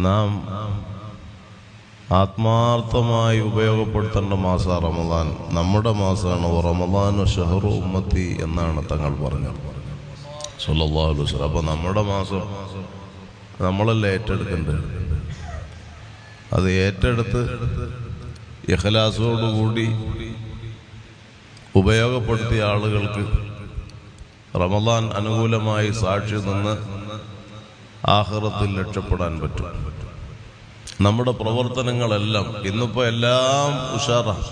നാം ആത്മാർത്ഥമായി ഉപയോഗപ്പെടുത്തേണ്ട മാസം റമദാൻ. നമ്മുടെ മാസമാണ്. റമദാൻ ഷഹറു ഉമ്മത്തി എന്നാണ് തങ്ങൾ പറഞ്ഞത് സല്ലല്ലാഹു അലൈഹി വസല്ലം. അപ്പോൾ നമ്മുടെ മാസം നമ്മളല്ലേ ഏറ്റെടുക്കേണ്ടത്. അത് ഏറ്റെടുത്ത് ഇഖ്ലാസോടുകൂടി ഉപയോഗപ്പെടുത്തിയ ആളുകൾക്ക് റമദാൻ അനുകൂലമായി സാക്ഷി നിന്ന് ആഖിറത്തിൽ രക്ഷപ്പെടാൻ പറ്റും. നമ്മുടെ പ്രവർത്തനങ്ങളെല്ലാം ഇന്നിപ്പോൾ എല്ലാം ഉഷാറാണ്,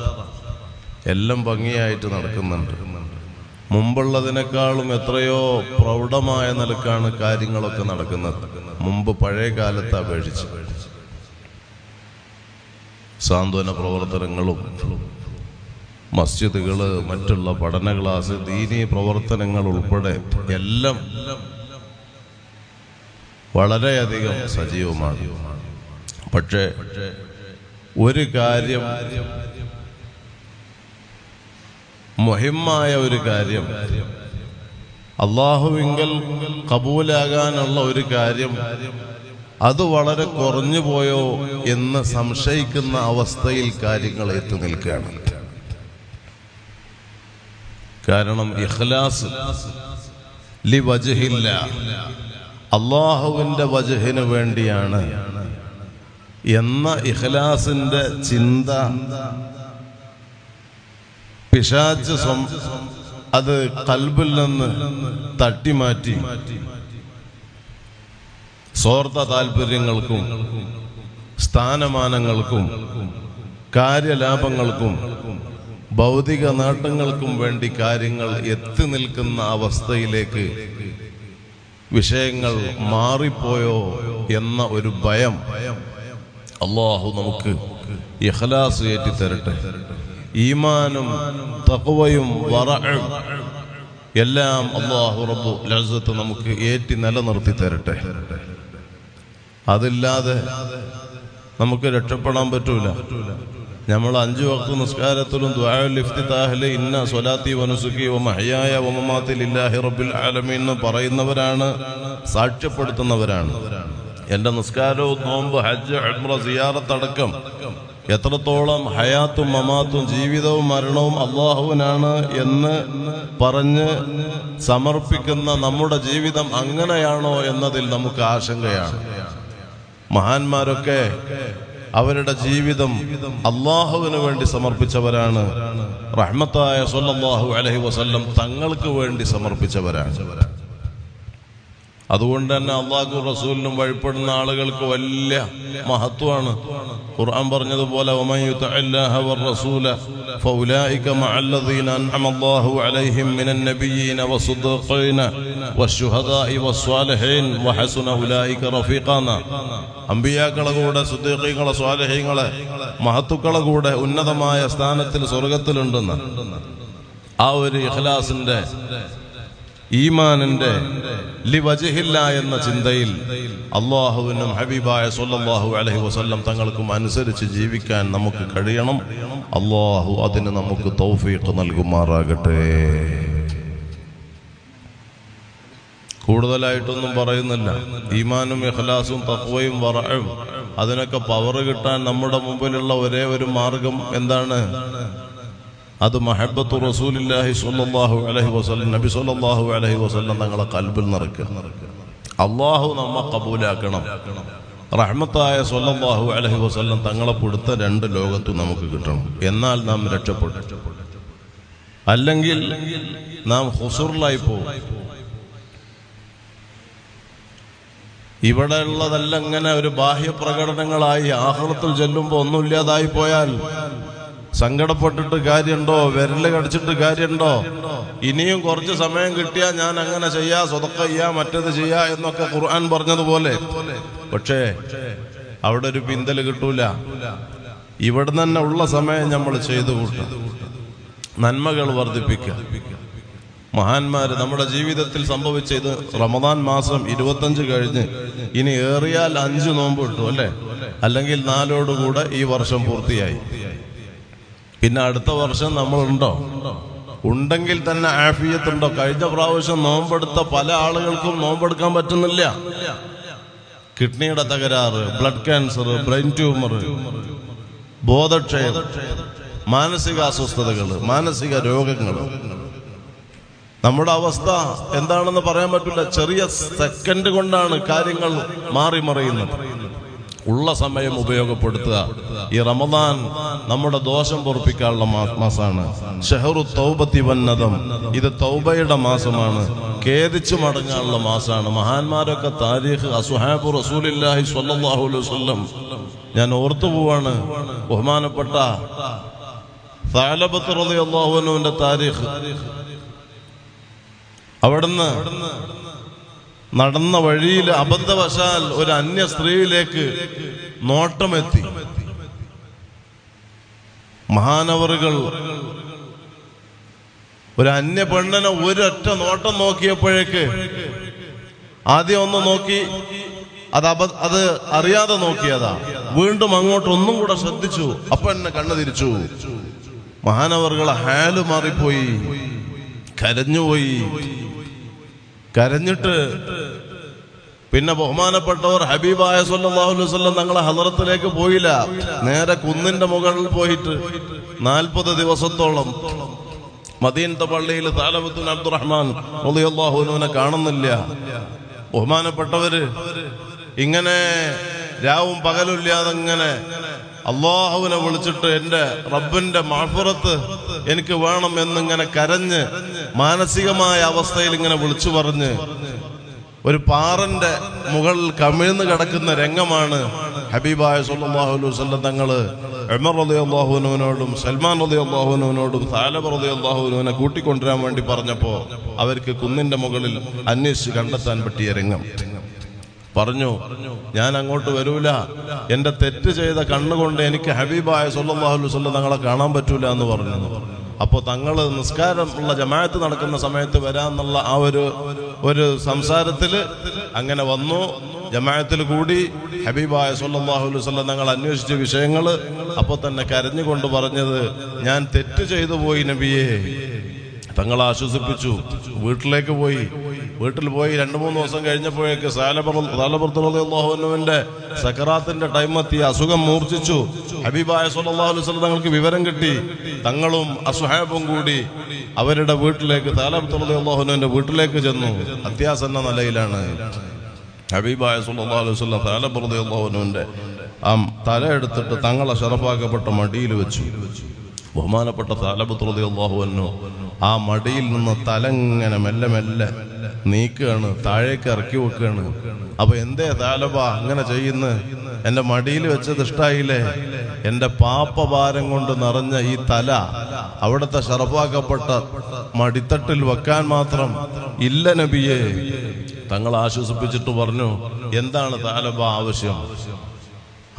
എല്ലാം ഭംഗിയായിട്ട് നടക്കുന്നുണ്ട്. മുമ്പുള്ളതിനേക്കാളും എത്രയോ പ്രൗഢമായ നിലക്കാണ് കാര്യങ്ങളൊക്കെ നടക്കുന്നത്. മുമ്പ് പഴയ കാലത്തെ അപേക്ഷിച്ച് സാന്ത്വന പ്രവർത്തനങ്ങളും മസ്ജിദുകള്, മറ്റുള്ള പഠന ക്ലാസ്, ദീനീ പ്രവർത്തനങ്ങൾ ഉൾപ്പെടെ എല്ലാം വളരെയധികം സജീവമാണ്. പക്ഷേ ഒരു കാര്യം, മുഹിമ്മായ ഒരു കാര്യം, അള്ളാഹുവിങ്കൽ കബൂലാകാനുള്ള ഒരു കാര്യം, അത് വളരെ കുറഞ്ഞു പോയോ എന്ന് സംശയിക്കുന്ന അവസ്ഥയിൽ കാര്യങ്ങൾ എത്തി നിൽക്കുകയാണ്. കാരണം ഇഖ്ലാസ് ലി വജ്ഹില്ല, അള്ളാഹുവിന്റെ വജ്ഹിന് വേണ്ടിയാണ് എന്ന ഇഖ്ലാസിന്റെ ചിന്ത പിശാച് അത് ഖൽബിൽ നിന്ന് തട്ടിമാറ്റി സ്വാർത്ഥ താല്പര്യങ്ങൾക്കും സ്ഥാനമാനങ്ങൾക്കും കാര്യലാഭങ്ങൾക്കും ഭൗതിക നേട്ടങ്ങൾക്കും വേണ്ടി കാര്യങ്ങൾ എത്തി നിൽക്കുന്ന അവസ്ഥയിലേക്ക് വിഷയങ്ങൾ മാറിപ്പോയോ എന്ന ഒരു ഭയം. അല്ലാഹു നമുക്ക് ഇഖ്ലാസ് ഏറ്റിത്തരട്ടെ. ഈമാനും തഖ്വയും വറഉം എല്ലാം അല്ലാഹു റബ്ബുൽ ഇസ്സത്ത് നമുക്ക് ഏറ്റി നിലനിർത്തി തരട്ടെ. അതില്ലാതെ നമുക്ക് രക്ഷപ്പെടാൻ പറ്റൂല. നമ്മൾ 5 വഖ്ത് നിസ്കാരത്തിലും ദുആഉൽ ഇഫ്തിതാഹിലെ ഇന്ന സ്വലാത്തി വനുസുകി വമഹ്യായ വമമാതി ലില്ലാഹി റബ്ബിൽ ആലമീൻ എന്ന് പറയുന്നവരാണ്, സാക്ഷ്യപ്പെടുത്തുന്നവരാണ്. എൻ്റെ നിസ്കാരവും നോമ്പ് ഹജ്ജ് ഉംറ സിയാറത്ത് അടക്കം എത്രത്തോളം ഹയാത്തും മമാത്തും ജീവിതവും മരണവും അള്ളാഹുവിനാണ് എന്ന് പറഞ്ഞ് സമർപ്പിക്കുന്ന നമ്മുടെ ജീവിതം അങ്ങനെയാണോ എന്നതിൽ നമുക്ക് ആശങ്കയാണ്. മഹാന്മാരൊക്കെ അവരുടെ ജീവിതം അള്ളാഹുവിന് വേണ്ടി സമർപ്പിച്ചവരാണ്. റഹ്മത്തായ സ്വല്ലല്ലാഹു അലൈഹി വസല്ലം തങ്ങൾക്ക് വേണ്ടി സമർപ്പിച്ചവരാണ്. അതുകൊണ്ട് തന്നെ അള്ളാഹു റസൂലിനും വഴിപ്പെടുന്ന ആളുകൾക്ക് വലിയ മഹത്വമാണ്. ഖുർആൻ പറഞ്ഞതുപോലെ വമൻ യുതഇല്ലാഹ വറസൂല ഫൗലൈക മഅല്ലദീന അൻഅമ അല്ലാഹു അലൈഹിം മിനൻ നബിയ്യീന വസ്സുദ്ദീഖീന വശുഹദാഇ വസ്സാലിഹീൻ വഹസുന ഉലൈക റഫീഖാന. അമ്പിയാക്കളെ കൂടെ, സുദ്ദീഖീങ്ങളെ, സ്വാലിഹീങ്ങളെ, മഹത്തുക്കളെ കൂടെ ഉന്നതമായ സ്ഥാനത്തിൽ സ്വർഗത്തിലുണ്ടെന്ന് ആ ഒരു ഇഖ്ലാസിന്റെ, ഈമാനിന്റെ ലി വജ്ഹില്ല എന്ന ചിന്തയിൽ അള്ളാഹുവിനും ഹബീബായ സ്വല്ലല്ലാഹു അലൈഹി വസല്ലം തങ്ങൾക്കും അനുസരിച്ച് ജീവിക്കാൻ നമുക്ക് കഴിയണം. അള്ളാഹു അതിന് നമുക്ക് തൗഫീഖ് നൽകുമാറാകട്ടെ. കൂടുതലായിട്ടൊന്നും പറയുന്നില്ല. ഈമാനും ഇഖ്ലാസും തഖ്വയും വറഉം അതിനൊക്കെ പവർ കിട്ടാൻ നമ്മുടെ മുമ്പിലുള്ള ഒരേ ഒരു മാർഗം എന്താണ്? അത് മഹബ്ബത്തു റസൂലില്ലാഹി സ്വല്ലല്ലാഹു അലൈഹി വസല്ലം, നബി സ്വല്ലല്ലാഹു അലൈഹി വസല്ലം തങ്ങളെ ഖൽബിൽ നിറയ്ക്കുക. അള്ളാഹു നമ്മെ കബൂലാക്കണം. റഹ്മത്തായ സ്വല്ലല്ലാഹു അലൈഹി വസല്ലം തങ്ങളെ കൊടുത്ത 2 ലോകത്തും നമുക്ക് കിട്ടണം. എന്നാൽ നാം രക്ഷപ്പെടും. അല്ലെങ്കിൽ നാം ഖുസൂറിലായി പോകും. ഇവിടെ ഉള്ളതെല്ലാം ഇങ്ങനെ ഒരു ബാഹ്യ പ്രകടനങ്ങളായി ആഖിറത്തിൽ ചെല്ലുമ്പോൾ ഒന്നുമില്ലാതായി പോയാൽ സങ്കടപ്പെട്ടിട്ട് കാര്യമുണ്ടോ? വിരല് കടിച്ചിട്ട് കാര്യമുണ്ടോ? ഇനിയും കുറച്ച് സമയം കിട്ടിയാൽ ഞാൻ അങ്ങനെ ചെയ്യാ, സ്വതക്ക ചെയ്യാ, മറ്റത് ചെയ്യാ എന്നൊക്കെ ഖുർആൻ പറഞ്ഞതുപോലെ. പക്ഷേ അവിടെ ഒരു പിന്തല് കിട്ടൂല. ഇവിടെ തന്നെ ഉള്ള സമയം നമ്മൾ ചെയ്തു കൂട്ടുക, നന്മകൾ വർദ്ധിപ്പിക്കുക. മഹാന്മാര് നമ്മുടെ ജീവിതത്തിൽ സംഭവിച്ച ഇത് റമദാൻ മാസം 25 കഴിഞ്ഞ് ഇനി ഏറിയാൽ 5 നോമ്പ് കിട്ടും അല്ലേ? അല്ലെങ്കിൽ 4ഓടുകൂടെ ഈ വർഷം പൂർത്തിയായി. പിന്നെ അടുത്ത വർഷം നമ്മളുണ്ടോ? ഉണ്ടെങ്കിൽ തന്നെ ആഫിയത്തുണ്ടോ? കഴിഞ്ഞ പ്രാവശ്യം നോമ്പെടുത്ത പല ആളുകൾക്കും നോമ്പെടുക്കാൻ പറ്റുന്നില്ല. കിഡ്നിയുടെ തകരാറ്, ബ്ലഡ് ക്യാൻസർ, ബ്രെയിൻ ട്യൂമർ, ബോധക്ഷയം, മാനസിക അസ്വസ്ഥതകൾ, മാനസിക രോഗങ്ങൾ. നമ്മുടെ അവസ്ഥ എന്താണെന്ന് പറയാൻ പറ്റില്ല. ചെറിയ സെക്കൻഡ് കൊണ്ടാണ് കാര്യങ്ങൾ മാറി മറിയുന്നത്. ഉള്ള സമയം ഉപയോഗപ്പെടുത്തുക. ഈ റമദാൻ നമ്മുടെ ദോഷം പൊറുപ്പിക്കാനുള്ള മാസമാണ്. ഷഹറു തൗബത്തി വന്നദം, ഇത് തൗബയുടെ മാസമാണ്, ഖേദിച്ചു മടങ്ങാനുള്ള മാസമാണ്. മഹാന്മാരൊക്കെ താരീഖ് അസ്ഹാബു റസൂലുള്ളാഹി സ്വല്ലല്ലാഹു അലൈഹി വസല്ലം ഞാൻ ഓർത്തു പോവാണ്. ബഹുമാനപ്പെട്ട സഅലബത്ത് റളിയല്ലാഹു അൻഹുവിന്റെ താരീഖ്. അവിടുന്ന് നടന്ന വഴിയിൽ അബദ്ധവശാൽ ഒരു അന്യ സ്ത്രീയിലേക്ക് നോട്ടമെത്തി. മഹാനവറുകൾ ഒരു അന്യ പെണ്ണിനെ ഒരൊറ്റ നോട്ടം നോക്കിയപ്പോഴേക്ക് ആദ്യം ഒന്ന് നോക്കി, അത് അറിയാതെ നോക്കിയതാ. വീണ്ടും അങ്ങോട്ട് ഒന്നും കൂടെ ശ്രദ്ധിച്ചു. അപ്പൊ എന്നെ കണ്ണു തിരിച്ചു. മഹാനവറുകളെ ഹാല് മാറിപ്പോയി, കരഞ്ഞുപോയി. കരഞ്ഞിട്ട് പിന്നെ ബഹുമാനപ്പെട്ടവർ ഹബീബായ സല്ലല്ലാഹു അലൈഹി വസല്ലം തങ്ങളെ ഹളറത്തിലേക്ക് പോയില്ല. നേരെ കുന്നിന്റെ മുകളിൽ പോയിട്ട് 40 ദിവസത്തോളം മദീനത്തെ പള്ളിയിൽ സഅലബത്ത് ബിൻ അബ്ദുറഹ്മാൻ റളിയല്ലാഹു അൻഹുവിനെ കാണുന്നില്ല. ബഹുമാനപ്പെട്ടവര് ഇങ്ങനെ രാവും പകലുമില്ലാതെ ഇങ്ങനെ അള്ളാഹുവിനെ വിളിച്ചിട്ട് എന്റെ റബ്ബിന്റെ മഗ്ഫിറത്ത് എനിക്ക് വേണം എന്നിങ്ങനെ കരഞ്ഞ് മാനസികമായ അവസ്ഥയിൽ ഇങ്ങനെ വിളിച്ചു പറഞ്ഞ് ഒരു പാറന്റെ മുകളിൽ കമിഴ്ന്ന് കിടക്കുന്ന രംഗമാണ് ഹബീബായ സല്ലല്ലാഹു അലൈഹി വസല്ലം തങ്ങള് ഉമർ റളിയല്ലാഹു അൻഹുവിനോടും സൽമാൻ റളിയല്ലാഹു അൻഹുവിനോടും സഅലബ റളിയല്ലാഹു അൻഹുവിനെ കൂട്ടിക്കൊണ്ടുവരാൻ വേണ്ടി പറഞ്ഞപ്പോ അവർക്ക് കുന്നിന്റെ മുകളിൽ അന്വേഷിച്ച് കണ്ടെത്താൻ പറ്റിയ രംഗം. പറഞ്ഞു, ഞാൻ അങ്ങോട്ട് വരൂല, എന്റെ തെറ്റ് ചെയ്ത കണ്ണുകൊണ്ട് എനിക്ക് ഹബീബായ സല്ലല്ലാഹു അലൈഹി വസല്ലം തങ്ങളെ കാണാൻ പറ്റൂല എന്ന് പറഞ്ഞു. അപ്പൊ തങ്ങള് നിസ്കാരം ഉള്ള ജമാഅത്ത് നടക്കുന്ന സമയത്ത് വരാന്നുള്ള ആ ഒരു സംസാരത്തില് അങ്ങനെ വന്നു. ജമാഅത്തിൽ കൂടി ഹബീബായ സല്ലല്ലാഹു അലൈഹി വസല്ലം തങ്ങൾ അന്വേഷിച്ച വിഷയങ്ങള് അപ്പൊ തന്നെ കരഞ്ഞുകൊണ്ട് പറഞ്ഞത്, ഞാൻ തെറ്റ് ചെയ്തു പോയി നബിയെ. തങ്ങളെ ആശ്വസിപ്പിച്ചു. വീട്ടിലേക്ക് പോയി. വീട്ടിൽ പോയി 2-3 ദിവസം കഴിഞ്ഞപ്പോഴേക്ക് സഅലബത്തുവിന്റെ സക്കറാത്തിന്റെ ടൈം എത്തി. അസുഖം മൂർച്ഛിച്ചു. ഹബീബായ സല്ലല്ലാഹു അലൈഹി വസല്ലം തങ്ങൾക്ക് വിവരം കിട്ടി. തങ്ങളും അസ്ഹാബും കൂടി അവരുടെ വീട്ടിലേക്ക്, സഅലബത്തുവിന്റെ വീട്ടിലേക്ക് ചെന്നു. അത്യാസന്ന നിലയിലാണ്. ഹബീബായ സല്ലല്ലാഹു അലൈഹി വസല്ലം സഅലബത്തുവിന്റെ തല എടുത്തിട്ട് തങ്ങളെ ശറഫാക്കപ്പെട്ട മടിയിൽ വെച്ചു. ബഹുമാനപ്പെട്ട സഅലബത്ത് റളിയല്ലാഹു അൻഹു ആ മടിയിൽ നിന്ന് തലങ്ങനെ മെല്ലെ മെല്ലെ നീക്കുകയാണ്, താഴേക്ക് ഇറക്കി വെക്കുകയാണ്. അപ്പൊ എന്തേ സഅലബ അങ്ങനെ ചെയ്യുന്നു? എന്റെ മടിയിൽ വെച്ചത് ഇഷ്ടായില്ലേ? എന്റെ പാപഭാരം കൊണ്ട് നിറഞ്ഞ ഈ തല അവിടുത്തെ ശറഫാക്കപ്പെട്ട മടിത്തട്ടിൽ വെക്കാൻ മാത്രം ഇല്ല നബിയെ. തങ്ങൾ ആശ്വസിപ്പിച്ചിട്ട് പറഞ്ഞു, എന്താണ് സഅലബ ആവശ്യം?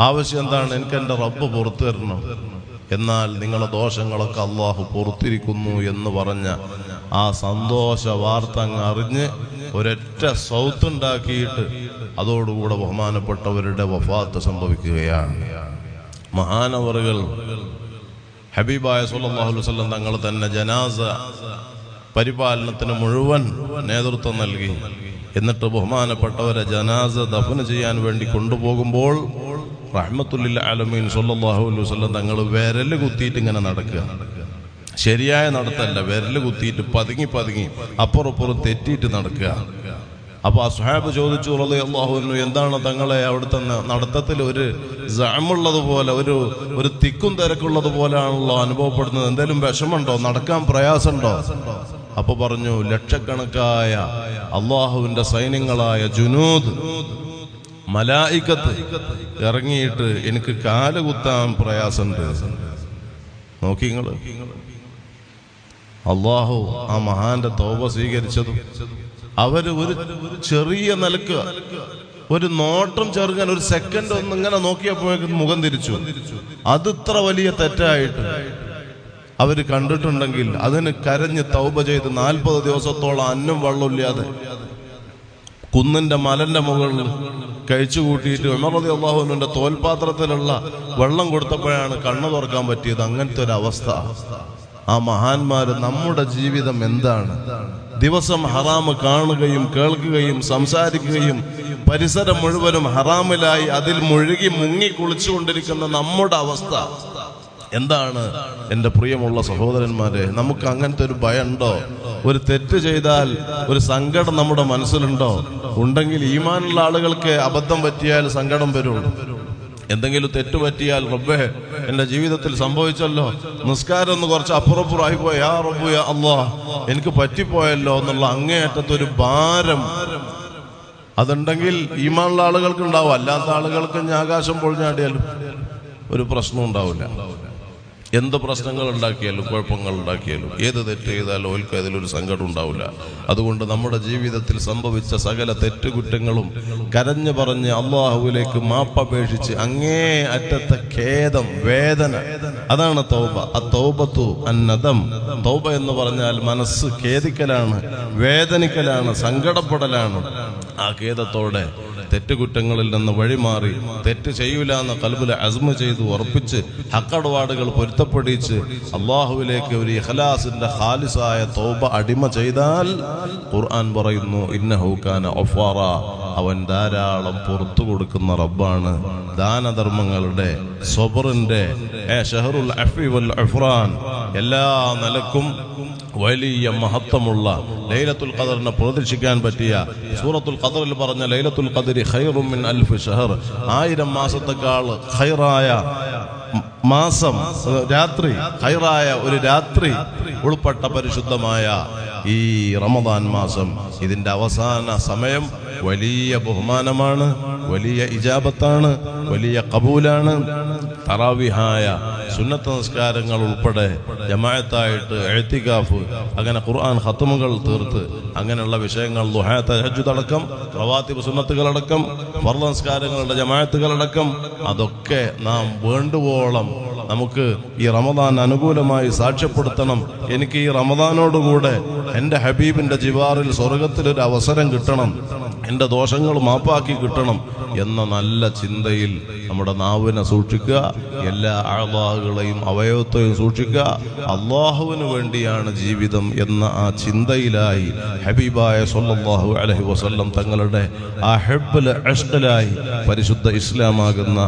ആവശ്യം എന്താണ്? എനിക്ക് എന്റെ റബ്ബ് പുറത്തു തരണം, എന്നാൽ നിങ്ങളുടെ ദോഷങ്ങളൊക്കെ അള്ളാഹു പുറത്തിരിക്കുന്നു എന്ന് പറഞ്ഞ ആ സന്തോഷ വാർത്ത അങ്ങ് അറിഞ്ഞ് ഒരൊറ്റ സൗത്തുണ്ടാക്കിയിട്ട് അതോടുകൂടെ ബഹുമാനപ്പെട്ടവരുടെ വഫാത്ത് സംഭവിക്കുകയാണ്. മഹാനവറുകൾ ഹബീബായ സല്ലല്ലാഹു അലൈഹി വസല്ലം തങ്ങൾ തന്നെ ജനാസ പരിപാലനത്തിന് മുഴുവൻ നേതൃത്വം നൽകി. എന്നിട്ട് ബഹുമാനപ്പെട്ടവരെ ജനാസ ദഫന് ചെയ്യാൻ വേണ്ടി കൊണ്ടുപോകുമ്പോൾ റഹ്മത്തുല്ലിൽ ആലമീൻ സല്ലല്ലാഹു അലൈഹി വസല്ലം തങ്ങൾ വിരല് കുത്തിയിട്ട് ഇങ്ങനെ നടക്കുക. ശരിയായ നടത്തല്ല, വിരല് കുത്തിയിട്ട് പതുങ്ങി പതുങ്ങി അപ്പുറപ്പുറം തെറ്റിയിട്ട് നടക്കുക. അപ്പൊ അസ്ഹാബ് ചോദിച്ചു റളിയല്ലാഹു അൻഹു, എന്താണ് തങ്ങളെ അവിടുത്തെ നടത്തത്തിൽ ഒരു സഅമുള്ളതുപോലെ, ഒരു തിക്കും തിരക്കുള്ളത് പോലെയാണല്ലോ അനുഭവപ്പെടുന്നത്, എന്തെങ്കിലും വിഷമുണ്ടോ, നടക്കാൻ പ്രയാസമുണ്ടോ? അപ്പൊ പറഞ്ഞു, ലക്ഷക്കണക്കായ അള്ളാഹുവിന്റെ സൈന്യങ്ങളായ ജുനൂദ് മലായികത്ത് ഇറങ്ങിയിട്ട് എനിക്ക് കാല് കുത്താൻ പ്രയാസമുണ്ട്. നോക്കി നിങ്ങള്, അള്ളാഹു ആ മഹാന്റെ തൗബ സ്വീകരിച്ചതും അവര് ഒരു ചെറിയ നിലക്ക് ഒരു നോട്ടം ചെറുക്കാൻ ഒരു സെക്കൻഡ് ഒന്ന് ഇങ്ങനെ നോക്കിയപ്പോഴേക്കും മുഖം തിരിച്ചു. അത് ഇത്ര വലിയ തെറ്റായിട്ട് അവര് കണ്ടിട്ടുണ്ടെങ്കിൽ അതിന് കരഞ്ഞ് തൗബ ചെയ്ത് 40 ദിവസത്തോളം അന്നം വെള്ളമില്ലാതെ കുന്നിന്റെ മലന്റെ മുകളിൽ കഴിച്ചു കൂട്ടിയിട്ട് ഉമർ റളിയല്ലാഹു അൻഹുവിന്റെ തോൽപാത്രത്തിലുള്ള വെള്ളം കൊടുത്തപ്പോഴാണ് കണ്ണു തുറക്കാൻ പറ്റിയത്. അങ്ങനത്തെ ഒരു അവസ്ഥ. ആ മഹാന്മാര് നമ്മുടെ ജീവിതം എന്താണ്? ദിവസം ഹറാമ് കാണുകയും കേൾക്കുകയും സംസാരിക്കുകയും പരിസരം മുഴുവനും ഹറാമിലായി അതിൽ മുഴുകി മുങ്ങി കുളിച്ചുകൊണ്ടിരിക്കുന്ന നമ്മുടെ അവസ്ഥ എന്താണ്? എൻ്റെ പ്രിയമുള്ള സഹോദരന്മാരെ, നമുക്ക് അങ്ങനത്തെ ഒരു ഭയം ഉണ്ടോ? ഒരു തെറ്റ് ചെയ്താൽ ഒരു സങ്കടം നമ്മുടെ മനസ്സിലുണ്ടോ? ഉണ്ടെങ്കിൽ ഈമാനുള്ള ആളുകൾക്ക് അബദ്ധം പറ്റിയാൽ സങ്കടം വരുള്ളൂ. എന്തെങ്കിലും തെറ്റ് പറ്റിയാൽ റബ്ബേ എൻ്റെ ജീവിതത്തിൽ സംഭവിച്ചല്ലോ, നിസ്കാരം ഒന്ന് കുറച്ച് അപ്പുറപ്പുറമായി പോയി, യാ റബ്ബു യാ അല്ലാഹ് എനിക്ക് പറ്റിപ്പോയല്ലോ എന്നുള്ള അങ്ങേയറ്റത്തൊരു ഭാരം അതുണ്ടെങ്കിൽ ഈമാനുള്ള ആളുകൾക്ക് ഉണ്ടാവും. അല്ലാത്ത ആളുകൾക്ക് ആകാശം പൊളിഞ്ഞാടിയാലും ഒരു പ്രശ്നം ഉണ്ടാവില്ല. എന്ത് പ്രശ്നങ്ങൾ ഉണ്ടാക്കിയാലും കുഴപ്പങ്ങൾ ഉണ്ടാക്കിയാലും ഏത് തെറ്റ് ചെയ്താലും ഓൽക്ക് അതിലൊരു സങ്കടം ഉണ്ടാവില്ല. അതുകൊണ്ട് നമ്മുടെ ജീവിതത്തിൽ സംഭവിച്ച സകല തെറ്റുകുറ്റങ്ങളും കരഞ്ഞു പറഞ്ഞ് അള്ളാഹുവിലേക്ക് മാപ്പപേക്ഷിച്ച് അങ്ങേ അറ്റത്തെ ഖേദം, വേദന, അതാണ് തൗബ. അത്തൗബത്തു അന്നദം. തൗബ എന്ന് പറഞ്ഞാൽ മനസ്സ് ഖേദിക്കലാണ്, വേദനിക്കലാണ്, സങ്കടപ്പെടലാണ്. ആ ഖേദത്തോടെ തെറ്റുകുറ്റങ്ങളിൽ നിന്ന് വഴിമാറി തെറ്റ് ചെയ്യൂല എന്ന് ഖൽബിലെ അസ്മ ചെയ്ത് ഉറപ്പിച്ച് ഹക്കടപാടുകൾ പൊരുത്തപ്പെടിച്ച് അള്ളാഹുവിലേക്ക് ഒരു ഇഖ്ലാസിന്റെ ഖാലിസായ തൗബ അടിമ ചെയ്താൽ ഖുർആൻ പറയുന്നു, ഇന്നഹു കാന ഗഫാറ, അവൻ ധാരാളം പുറത്തു കൊടുക്കുന്ന റബ്ബാണ്. ദാനധർമ്മങ്ങളുടെ, സ്വബറിന്റെ, ഷഹറുൽ അഫ്വി വൽ അഫ്റാൻ എല്ലാ നിലക്കും വലിയ മഹത്വമുള്ള ലൈലത്തുൽ ഖദറിനെ പ്രതീക്ഷിക്കാൻ പറ്റിയ, സൂറത്തുൽ ഖദറിൽ പറഞ്ഞ ലൈലത്തുൽ ഖദരി ഖൈറും മിൻ അൽഫി ഷഹർ, 1000 മാസത്തെക്കാൾ ഖൈറായ മാസം, രാത്രി, ഖൈറായ ഒരു രാത്രി ഉൾപ്പെട്ട പരിശുദ്ധമായ ഈ റമദാൻ മാസം, ഇതിന്റെ അവസാന സമയം വലിയ ബഹുമാനമാണ്, വലിയ ഇജാബത്താണ്, വലിയ കബൂലാണ്. തറാവിഹായ സുന്നത്ത് നിസ്കാരങ്ങൾ ഉൾപ്പെടെ ജമാഅത്തായിട്ട് ഇഅ്തികാഫ്, അങ്ങനെ ഖുർആൻ ഖത്മുകൾ തീർത്ത് അങ്ങനെയുള്ള വിഷയങ്ങൾ, ദുഹാ, തഹജ്ജുദ് അടക്കം, റവാത്തിബ് സുന്നത്തുകളടക്കം, ഫർള് നിസ്കാരങ്ങളുടെ ജമാഅത്തുകളടക്കം, അതൊക്കെ നാം വേണ്ടുവോളം നമുക്ക് ഈ റമദാൻ അനുകൂലമായി സാക്ഷ്യപ്പെടുത്തണം. എനിക്ക് ഈ റമദാനോടുകൂടെ എൻ്റെ ഹബീബിൻ്റെ ജിവാറിൽ സ്വർഗത്തിലൊരു അവസരം കിട്ടണം, എൻ്റെ ദോഷങ്ങൾ മാപ്പാക്കി കിട്ടണം എന്ന നല്ല ചിന്തയിൽ നമ്മുടെ നാവിനെ സൂക്ഷിക്കുക, എല്ലാ അഅ്ളാകളെയും അവയവത്തെയും സൂക്ഷിക്കുക. അള്ളാഹുവിന് വേണ്ടിയാണ് ജീവിതം എന്ന ആ ചിന്തയിലായി ഹബീബായ സ്വല്ലല്ലാഹു അലൈഹി വസല്ലം തങ്ങളുടെ ആ ഹബ്ബിൽ ഇഷ്ഖിലായി പരിശുദ്ധ ഇസ്ലാമാകുന്ന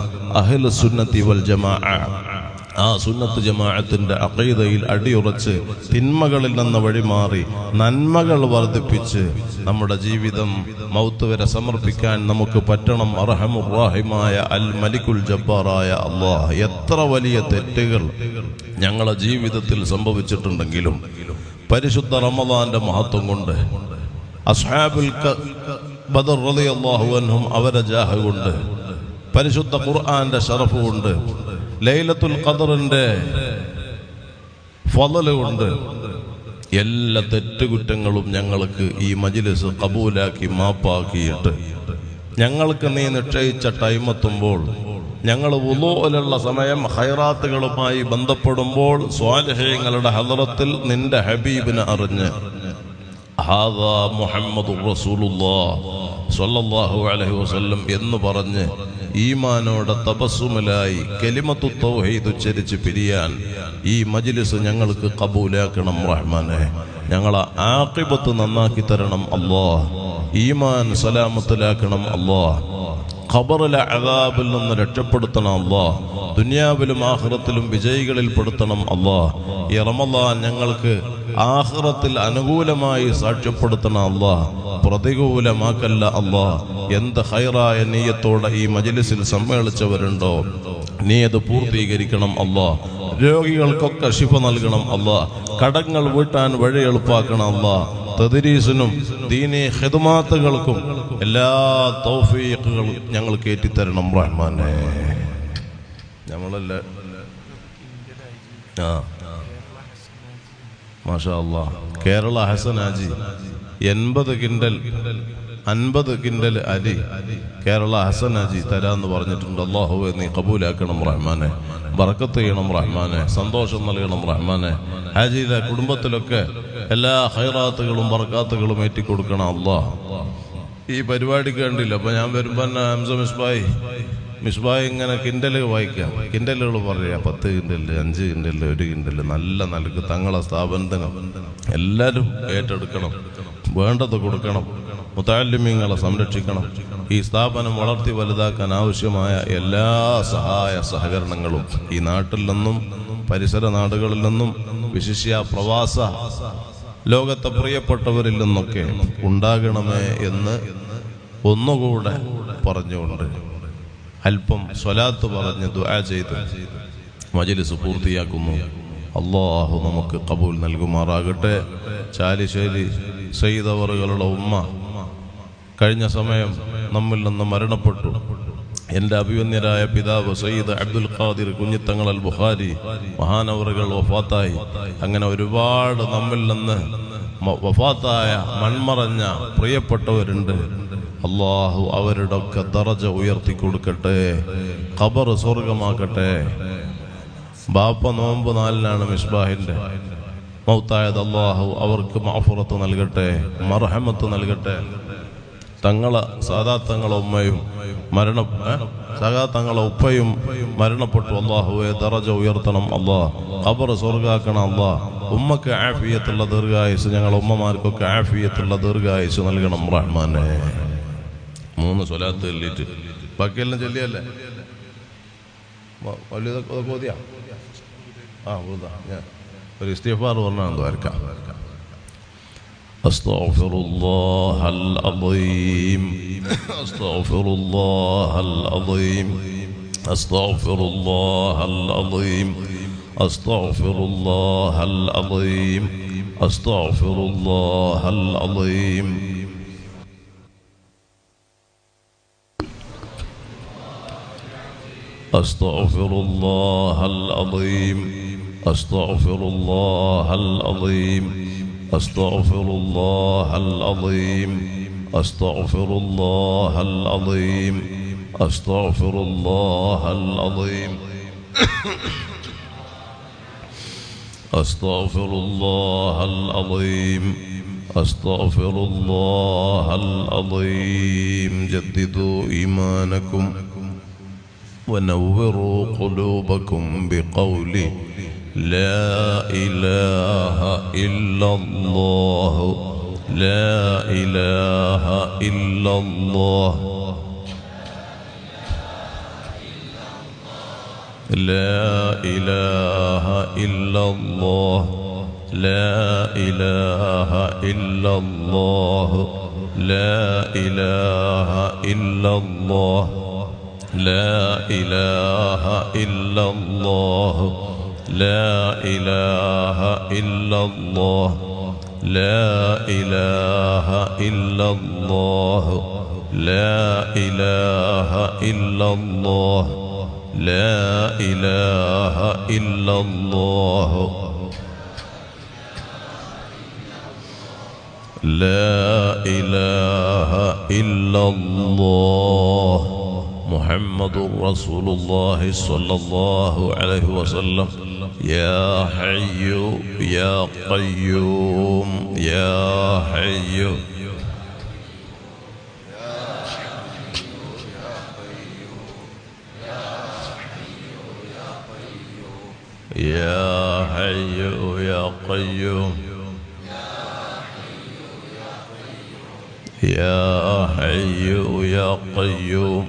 അഹ്ലു സുന്നത്തി വൽ ജമാഅ, ആ സുന്നത്ത് ജമാഅത്തിന്റെ അഖീദയിൽ അടിയുറച്ച് തിന്മകളിൽ നിന്ന് വഴിമാറി നന്മകൾ വർദ്ധിപ്പിച്ച് നമ്മുടെ ജീവിതം മൗത്ത് വരെ സമർപ്പിക്കാൻ നമുക്ക് പറ്റണം. അർഹമുർ റഹീമായ അൽ മലിക്കുൽ ജബ്ബാറായ അല്ലാഹ്, എത്ര വലിയ തെറ്റുകൾ ഞങ്ങളുടെ ജീവിതത്തിൽ സംഭവിച്ചിട്ടുണ്ടെങ്കിലും പരിശുദ്ധ റമദാന്റെ മഹത്വം കൊണ്ട്, അസ്ഹാബുൽ ബദർ റളിയല്ലാഹു അൻഹും അവരെ ജാഹ് കൊണ്ട്, പരിശുദ്ധ ഖുർആന്റെ ശറഫ് കൊണ്ട്, ലൈലത്തുൽ ഖദറിന്റെ ഫളല് കൊണ്ട് എല്ലാ തെറ്റുകുറ്റങ്ങളും ഞങ്ങൾക്ക് ഈ മജ്ലിസ് കബൂലാക്കി മാപ്പാക്കിയിട്ട് ഞങ്ങൾക്ക് നീ നിശ്ചയിച്ച ടൈം എത്തുമ്പോൾ, ഞങ്ങൾ വുളൂഇലുള്ള സമയം ഖൈറാത്തുകളുമായി ബന്ധപ്പെടുമ്പോൾ സ്വാലിഹീങ്ങളുടെ ഹളറത്തിൽ നിന്റെ ഹബീബിനെ അറിഞ്ഞ് ഹാദാ മുഹമ്മദുർ റസൂലുള്ളാഹ് സ്വല്ലല്ലാഹു അലൈഹി വസല്ലം എന്ന് പറഞ്ഞ് ഈമാനോടെ തബസ്സുമലായി കലിമത്തു തൗഹീദ് ഉച്ചരിച്ച് പിരിയാൻ ഈ മജ്ലിസ് ഞങ്ങൾക്ക് കബൂലാക്കണം റഹ്മാനെ. ഞങ്ങളെ ആഖിബത്ത് നന്നാക്കി തരണം അല്ലാഹ്, ഈമാൻ സലാമത്തിലാക്കണം അല്ലാഹ്, ഖബറിലെ അദാബിൽ നിന്ന് രക്ഷപ്പെടുത്തണം അല്ലാഹ്, ദുനിയാവിലും ആഖിറത്തിലും വിജയികളിൽ പെടുത്തണം അല്ലാഹ്. ഈ റമദാൻ ഞങ്ങൾക്ക് ആഖിറത്തിൽ അനുകൂലമായി സാക്ഷ്യപ്പെടുത്തണം അല്ലാഹ്, പ്രതികൂലമാക്കല്ല അല്ലാഹ്. എന്ത് ഖൈറായ നീയത്തോടെ ഈ മജ്ലിസിൽ സമ്മേളിച്ചവരുണ്ടോ നീ അത് പൂർത്തീകരിക്കണം അല്ലാഹ്. രോഗികൾക്കൊക്കെ ശിഫ നൽകണം അല്ലാഹ്, കടങ്ങൾ വീട്ടാൻ വഴി എളുപ്പാക്കണം അല്ലാഹ്. തദ്രീസിനും ദീനി ഖിദ്മാത്തുകൾക്കും എല്ലാ തൗഫീഖുകളും ഞങ്ങൾ കേറ്റിത്തരണം റഹ്മാനെ. നമ്മളല്ലേ മാഷാ അല്ലാഹ് കേരള ഹസനാജി 80 കിൻഡൽ 50 കിൻഡൽ അരി കേരള ഹസനാജി തരാന്ന് പറഞ്ഞിട്ടുണ്ട്. അല്ലാഹുവേ നീ കബൂലാക്കണം റഹ്മാനെ, ബറക്കത്ത് ചെയ്യണം റഹ്മാനെ, സന്തോഷം നൽകണം റഹ്മാനെ. ഹാജിയിലെ കുടുംബത്തിലൊക്കെ എല്ലാ ഖൈറാത്തുകളും ബറക്കാത്തുകളും ഏറ്റിക്കൊടുക്കണം അല്ലാഹ്. ഈ പരിപാടിക്ക് കണ്ടില്ല, അപ്പൊ ഞാൻ വരുമ്പോ ഹംസ മിസ്ബായി മിസ്ബാഹ് ഇങ്ങനെ കിൻഡല് വായിക്കാം, കിൻഡലുകൾ പറയാ, 10 കിൻഡല്, 5 കിൻഡല്, 1 കിൻഡല്, നല്ല നിലക്ക് തങ്ങളെ സ്ഥാപനത്തിന് എല്ലാവരും ഏറ്റെടുക്കണം, വേണ്ടത് കൊടുക്കണം, മുതഅല്ലിമീങ്ങളെ സംരക്ഷിക്കണം. ഈ സ്ഥാപനം വളർത്തി വലുതാക്കാൻ ആവശ്യമായ എല്ലാ സഹായ സഹകരണങ്ങളും ഈ നാട്ടിൽ നിന്നും പരിസര നാടുകളിൽ നിന്നും വിശിഷ്യ പ്രവാസ ലോകത്തെ പ്രിയപ്പെട്ടവരിൽ നിന്നൊക്കെ ഉണ്ടാകണമേ എന്ന് ഒന്നുകൂടെ പറഞ്ഞുകൊണ്ട് അല്പം സ്വലാത്ത് പറഞ്ഞ് ദുആ ചെയ്ത് മജ്‌ലിസ് പൂർത്തിയാക്കുന്നു. അല്ലാഹു നമുക്ക് ഖബൂൽ നൽകുമാറാകട്ടെ. ചാലിശ്ശേരി സയ്യിദ് അവറുകളുടെ ഉമ്മ കഴിഞ്ഞ സമയം നമ്മിൽ നിന്ന് മരണപ്പെട്ടു. എൻ്റെ അഭിവന്യരായ പിതാവ് സയ്യിദ് അബ്ദുൽ ഖാദിർ കുഞ്ഞിത്തങ്ങൾ അൽ ബുഖാരി മഹാനവറുകൾ വഫാത്തായി. അങ്ങനെ ഒരുപാട് നമ്മിൽ നിന്ന് വഫാത്തായ മൺമറഞ്ഞ പ്രിയപ്പെട്ടവരുണ്ട്. അല്ലാഹു അവരുടെ ഒക്കെ ദറജ ഉയർത്തി കൊടുക്കട്ടെ, ഖബർ സ്വർഗമാക്കട്ടെ. ബാപ്പ നോമ്പ് 4-നാണ് മിസ്ബാഹിന്റെ മൗത്തായത്. അല്ലാഹു അവർക്ക് മഗ്ഫിറത്ത് നൽകട്ടെ, മർഹമത്ത് നൽകട്ടെ. തങ്ങളെ സാദാത്തങ്ങളെ ഉമ്മയും സഹാത്തങ്ങളെ ഉപ്പയും മരണപ്പെട്ടു. അല്ലാഹുവേ ദറജ ഉയർത്തണം അല്ലാഹ്, ഖബർ സ്വർഗാക്കണം അല്ലാഹ്. ഉമ്മക്ക് ആഫിയത്തുള്ള ദീർഘായുസ്, ഞങ്ങളെ ഉമ്മമാർക്കൊക്കെ ആഫിയത്തുള്ള ദീർഘായുസ് നൽകണം റഹ്മാനെ. 3 സ്വലാത്ത് ചൊല്ലിയിട്ട് ബാക്കിയെല്ലാം ചൊല്ലിയല്ലേ? വലിയതൊക്കെ ഓതിയാ? ഓതാ. ഞാൻ ഒരു ഇസ്തിഗ്ഫാർ പറഞ്ഞാൽ ദ്വാരക്കാം. أستغفر الله العظيم أستغفر الله العظيم أستغفر الله العظيم أستغفر الله العظيم أستغفر الله العظيم أستغفر الله العظيم أستغفر الله العظيم أستغفر الله العظيم أستغفر الله العظيم أستغفر الله العظيم أستغفر الله العظيم أستغفر الله العظيم جددوا إيمانكم ونوروا قلوبكم بقولي لا إله إلا الله لا إله إلا الله لا إله إلا الله لا إله إلا الله لا إله إلا الله لا إله إلا الله لا إله إلا الله لا إله إلا الله لا إله إلا الله لا إله إلا الله لا إله إلا الله محمد رسول الله صلى الله عليه وسلم يا حي يا قيوم يا حي يا حي يا قيوم يا حي يا قيوم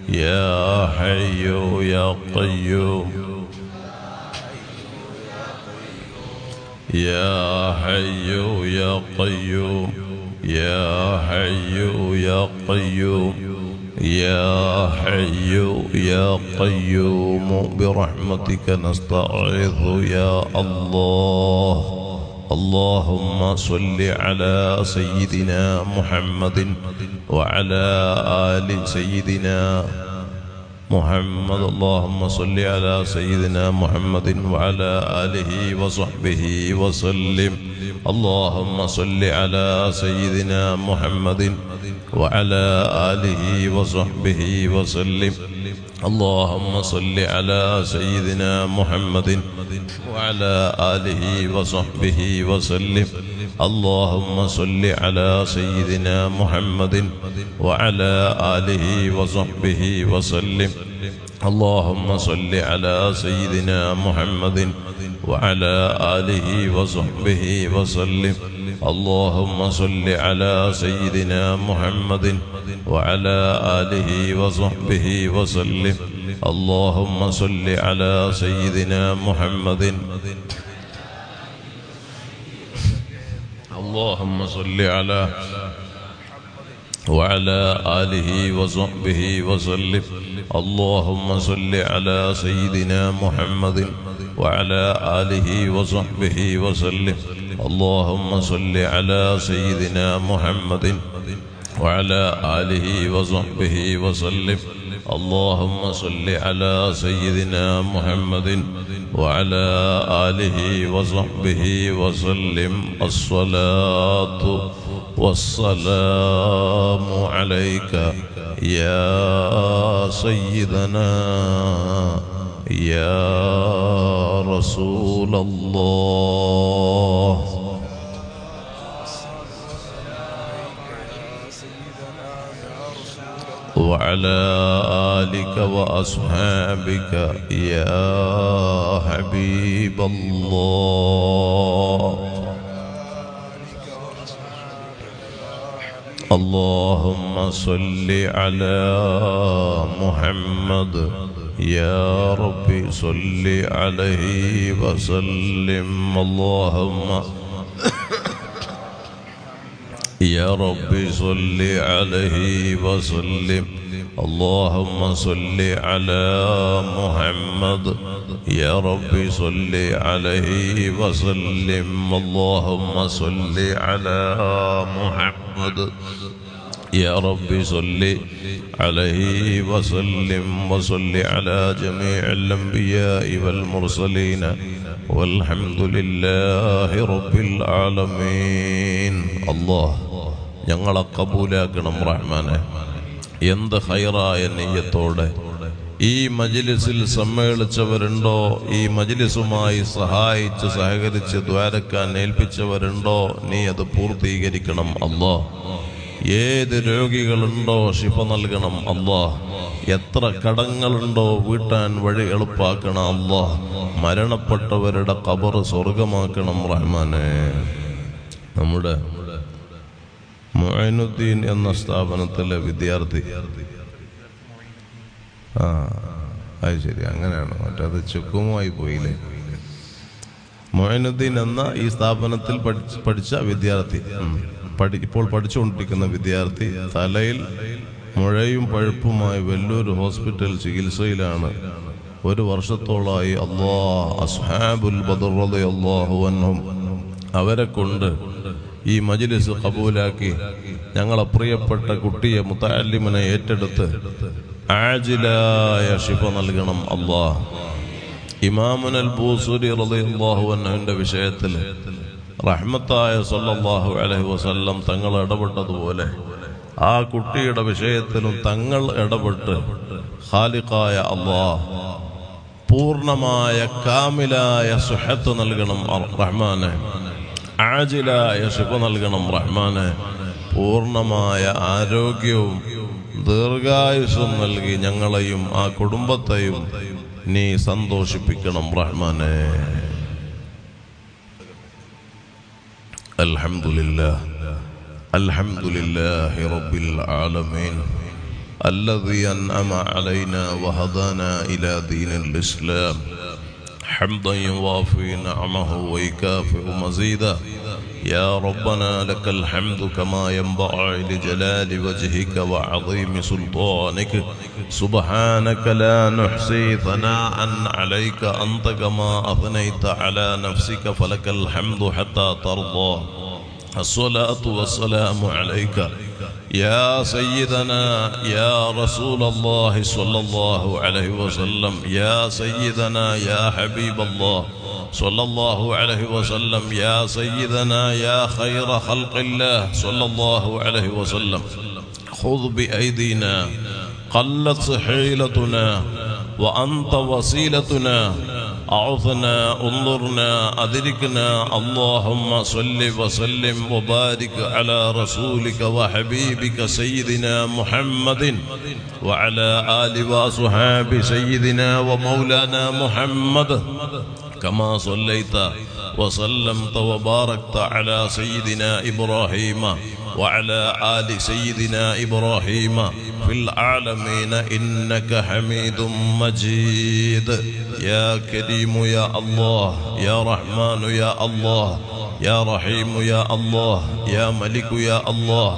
يا حي يا قيوم يا حي يا قيوم يا حي يا قيوم يا حي يا قيوم برحمتك نستعيذ يا الله اللهم صل على سيدنا محمد وعلى آل سيدنا محمد اللهم صل على سيدنا محمد وعلى آله وصحبه وسلم اللهم صل على سيدنا محمد وعلى آله وصحبه وسلم اللهم صل على سيدنا محمد وعلى آله وصحبه وسلم اللهم صل على سيدنا محمد وعلى آله وصحبه وسلم اللهم صل على سيدنا محمد وعلى آله وصحبه وسلم اللهم صل على سيدنا محمد وعلى آله وصحبه وسلم اللهم صل على سيدنا محمد اللهم صل على وعلى آله وصحبه وسلم اللهم صل على سيدنا محمد وعلى آله وصحبه وسلم اللهم صل على سيدنا محمد وعلى آله وصحبه وسلم اللهم صل على سيدنا محمد وعلى آله وصحبه وسلم الصلاة والسلام عليك يا سيدنا يا رسول الله وعلى آلك وأصحابك يا حبيب الله اللهم صل على محمد يا ربي صل عليه وسلم اللهم يا ربي صل عليه وسلم اللهم صل على محمد يا ربي صل عليه وسلم اللهم صل على محمد يا ربي صل عليه وسلم وصل على جميع الأنبياء والمرسلين والحمد لله رب العالمين الله ഞങ്ങളെ കബൂലാക്കണം റഹ്മാനെ. എന്ത് ഹൈറായ നിയ്യത്തോടെ ഈ മജ്ലിസിൽ സമ്മേളിച്ചവരുണ്ടോ, ഈ മജ്ലിസുമായി സഹായിച്ച് സഹകരിച്ച് ദ്വാരക്കാൻ ഏൽപ്പിച്ചവരുണ്ടോ, നീ അത് പൂർത്തീകരിക്കണം അല്ലാഹ്. ഏത് രോഗികളുണ്ടോ ശിഫ നൽകണം അല്ലാഹ്. എത്ര കടങ്ങളുണ്ടോ വീട്ടാൻ വഴി എളുപ്പാക്കണം അല്ലാഹ്. മരണപ്പെട്ടവരുടെ ഖബർ സ്വർഗമാക്കണം റഹ്മാനെ. നമ്മുടെ മുഈനുദ്ദീൻ എന്ന സ്ഥാപനത്തിലെ വിദ്യാർത്ഥി, അത് ശരി, അങ്ങനെയാണ്, മറ്റത് ചുക്കുമായി പോയില്ലേ. മുഈനുദ്ദീൻ എന്ന ഈ സ്ഥാപനത്തിൽ പഠിച്ച വിദ്യാർത്ഥി, ഇപ്പോൾ പഠിച്ചുകൊണ്ടിരിക്കുന്ന വിദ്യാർത്ഥി തലയിൽ മുഴയും പഴുപ്പുമായി വെല്ലൂർ ഹോസ്പിറ്റൽ ചികിത്സയിലാണ്. 1 വർഷത്തോളമായി. അസ്ഹാബുൽ ബദർ റളിയല്ലാഹു അൻഹും അവരെ കൊണ്ട് ഈ മജ്ലിസ് ഖബൂലാക്കി ഞങ്ങളെ പ്രിയപ്പെട്ട കുട്ടിയെ മുതഅല്ലിമിനെ ഏറ്റെടുത്ത് ആജിലായ ശിഫ നൽകണം അല്ലാഹ്. ഇമാമുൽ ബൂസരി റളിയല്ലാഹു അൻഹുവിന്റെ വിഷയത്തിൽ റഹ്മത്തായ സല്ലല്ലാഹു അലൈഹി വസല്ലം തങ്ങൾ ഇടപെട്ടതുപോലെ ആ കുട്ടിയുടെ വിഷയത്തിലും തങ്ങൾ ഇടപെട്ട് ഖാലിഖായ അല്ലാഹ് പൂർണ്ണമായ കാമിലായ സുഹത്ത് നൽകണം റഹ്മാനെ. ആജിലായ ശിഫ നൽകണം റഹ്മാനെ. പൂർണ്ണമായ ആരോഗ്യവും ദീർഘായുസ്സും നൽകി ഞങ്ങളെയും ആ കുടുംബത്തെയും നീ സന്തോഷിപ്പിക്കണം റഹ്മാനെ. അൽഹംദുലില്ലാഹി റബ്ബിൽ ആലമീൻ الذي أنعم علينا وهدانا إلى دين الإسلام حمدا يوافي نعمه ويكافئ مزيدا. يا ربنا لك الحمد كما ينبغي لجلال وجهك وعظيم سلطانك. سبحانك لا نحصي ثناء عليك أنت كما أثنيت على نفسك فلك الحمد حتى ترضى. الصلاة والسلام عليك يا سيدنا يا رسول الله صلى الله عليه وسلم. يا سيدنا يا حبيب الله صلى الله عليه وسلم. يا سيدنا يا خير خلق الله صلى الله عليه وسلم. خذ بأيدينا قلت حيلتنا وأنت وسيلتنا أعثنا انظرنا أدركنا اللهم صل وسلم وبارك على رسولك وحبيبك سيدنا محمد وعلى آل وصحاب سيدنا ومولانا محمد كما صليت وسلمت وباركت على سيدنا إبراهيم وعلى آل سيدنا إبراهيم في العالمين إنك حميد مجيد. يا كريم يا الله، يا رحمن يا الله، يا رحيم يا الله، يا ملك يا الله،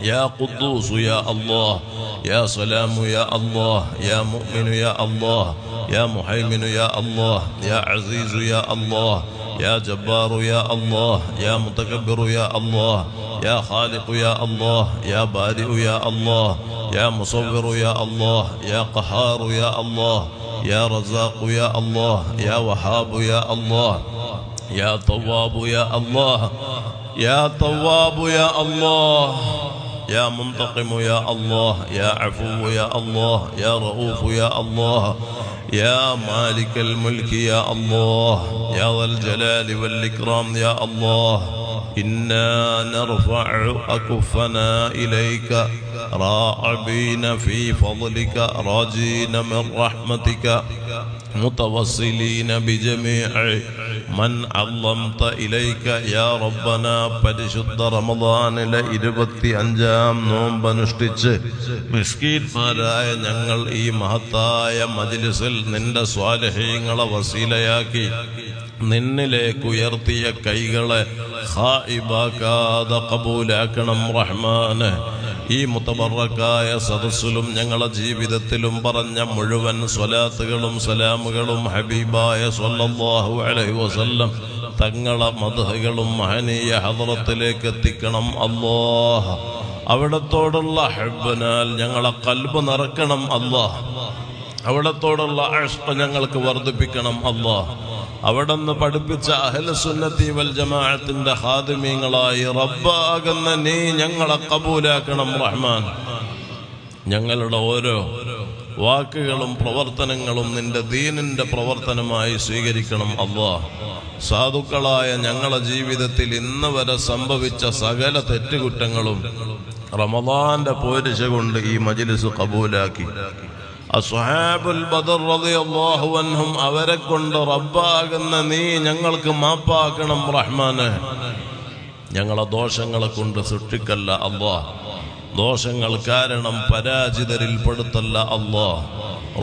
يا قدوس يا الله، يا سلام يا الله، يا مؤمن يا الله، يا محيمن يا الله، يا عزيز يا الله، يا جبار يا الله، يا متكبر يا الله، يا خالق يا الله، يا بارئ يا الله، يا مصور يا الله، يا قهار يا الله، يا رزاق يا الله، يا وهاب يا الله، يا تواب يا الله، يا تواب يا الله، يا منتقم يا الله، يا عفو يا الله، يا رؤوف يا الله، يا مالك الملك يا الله، يا ذا الجلال والإكرام يا الله. إنا نرفع أكفنا إليك راغبين في فضلك راجين من رحمتك متوسلين بجميع من عظمت إليك يا ربنا. പരിശുദ്ധ റമദാനിലെ 25-ാം നോമ്പനുഷ്ഠിച്ച് മിസ്കീന്മാരായ ഞങ്ങൾ ഈ മഹത്തായ മജ്ലിസിൽ നിന്റെ സ്വാലിഹീങ്ങളെ വസീലയാക്കി നിന്നിലേക്ക് ഉയർത്തിയ കൈകളെ ഖായിബാക്കാതെ ഖബൂലാക്കണം റഹ്മാനെ. ഈ മുതബറക്കായ സദസ്സിലും ഞങ്ങളുടെ ജീവിതത്തിലും പറഞ്ഞ മുഴുവൻ സ്വലാത്തുകളും സലാമുകളും ഹബീബായ സ്വല്ലല്ലാഹു അലൈഹി വസല്ലം തങ്ങളെ മദ്ഹുകളും മഹനീയ ഹദ്റത്തിലേക്ക് എത്തിക്കണം അല്ലാഹ്. അവിടത്തോടുള്ള ഹബ്ബനാൽ ഞങ്ങളെ ഖൽബ് നിറക്കണം അല്ലാഹ്. അവിടത്തോടുള്ള ഇഷ്ഖ് ഞങ്ങൾക്ക് വർദ്ധിപ്പിക്കണം അല്ലാഹ്. അവിടുന്ന് പഠിപ്പിച്ച അഹ്ലു സുന്നത്തി വൽ ജമാഅത്തിന്റെ ഖാദിമീങ്ങളായി റബ്ബാകുന്ന നീ ഞങ്ങളെ കബൂലാക്കണം റഹ്മാൻ. ഞങ്ങളുടെ ഓരോ വാക്കുകളും പ്രവർത്തനങ്ങളും നിന്റെ ദീനിന്റെ പ്രവർത്തനമായി സ്വീകരിക്കണം അല്ലാഹ്. സാധുക്കളായ ഞങ്ങളുടെ ജീവിതത്തിൽ ഇന്ന് വരെ സംഭവിച്ച സകല തെറ്റുകുറ്റങ്ങളും റമദാന്റെ പോരിശ കൊണ്ട് ഈ മജ്ലിസ് കബൂലാക്കി. അസ്ഹാബുൽ ബദർ റളിയല്ലാഹു അൻഹും അവരെ കൊണ്ട് റബ്ബാകുന്ന നീ ഞങ്ങൾക്ക് മാപ്പാക്കണം റഹ്മാനെ. ഞങ്ങളെ ദോഷങ്ങളെ കൊണ്ട് സൃഷ്ടിക്കല്ല അല്ലാഹ്. ദോഷങ്ങൾ കാരണം പരാജിതരിൽ പെടുത്തല്ല അല്ലാഹ്.